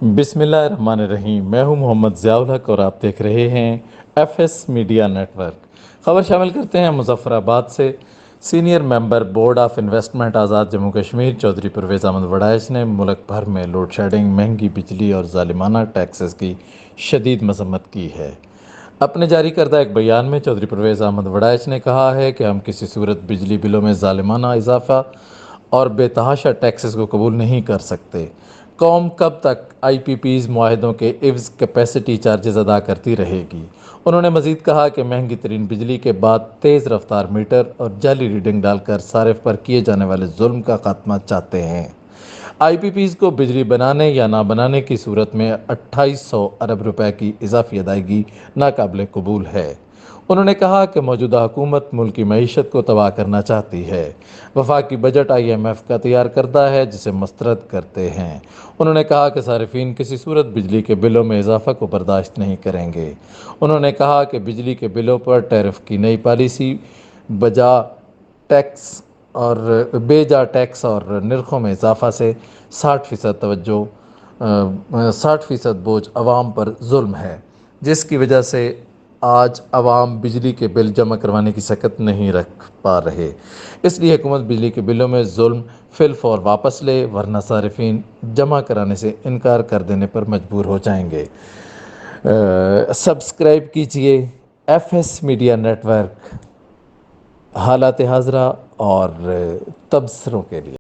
बिस्मिल्लाहिर्रहमानिर्रहीम। मैं हूं मोहम्मद ज़ियाउल हक और आप देख रहे हैं एफएस मीडिया नेटवर्क। खबर शामिल करते हैं मुजफ्फराबाद से। Senior member board of investment Azad Jammu Kashmir Chaudhry Pervez Ahmad Waraich ने मुल्क भर में लोड शेडिंग, महंगी बिजली और ज़ालिमाना टैक्सेस की शदीद मजम्मत की है। अपने जारी करदा एक बयान में चौधरी परवेज़ अहमद वड़ाइच ने कहा है कि हम किसी सूरत बिजली बिलों में ज़ालिमाना इजाफा और बेतहाशा टैक्सेस को कबूल नहीं कर सकते। कौम कब तक आईपीपीज़ मुआहदों के इव्ज़ कैपेसिटी चार्जेस अदा करती रहेगी। उन्होंने मज़ीद कहा कि महंगी तरीन बिजली के बाद तेज़ रफ्तार मीटर और जाली रीडिंग डालकर सारिफ पर किए जाने वाले जुल्म का खात्मा चाहते हैं। आईपीपीज़ को बिजली बनाने या ना बनाने की सूरत में 2800 अरब रुपए की इजाफी अदायगी नाकाबिल कबूल है। उन्होंने कहा कि मौजूदा हुकूमत मुल्क की मईशत को तबाह करना चाहती है। वफाकी बजट IMF का तैयार करता है जिसे मुस्तरद करते हैं। उन्होंने कहा कि सारिफीन किसी सूरत बिजली के बिलों में इजाफा को बर्दाश्त नहीं करेंगे। उन्होंने कहा कि बिजली के बिलों पर टैरिफ की नई पॉलिसी बजा टैक्स और बेजा टैक्स और नरखों में इजाफा से 60% बोझ अवाम पर जुल्म है, जिसकी वजह से आज अवाम बिजली के बिल जमा करवाने की सकत नहीं रख पा रहे। इसलिए हुकूमत बिजली के बिलों में जुल्म फिलफौर वापस ले, वरना सारिफीन जमा कराने से इनकार कर देने पर मजबूर हो जाएंगे। सब्सक्राइब कीजिए एफएस मीडिया नेटवर्क हालात हाजरा और तबसरों के लिए।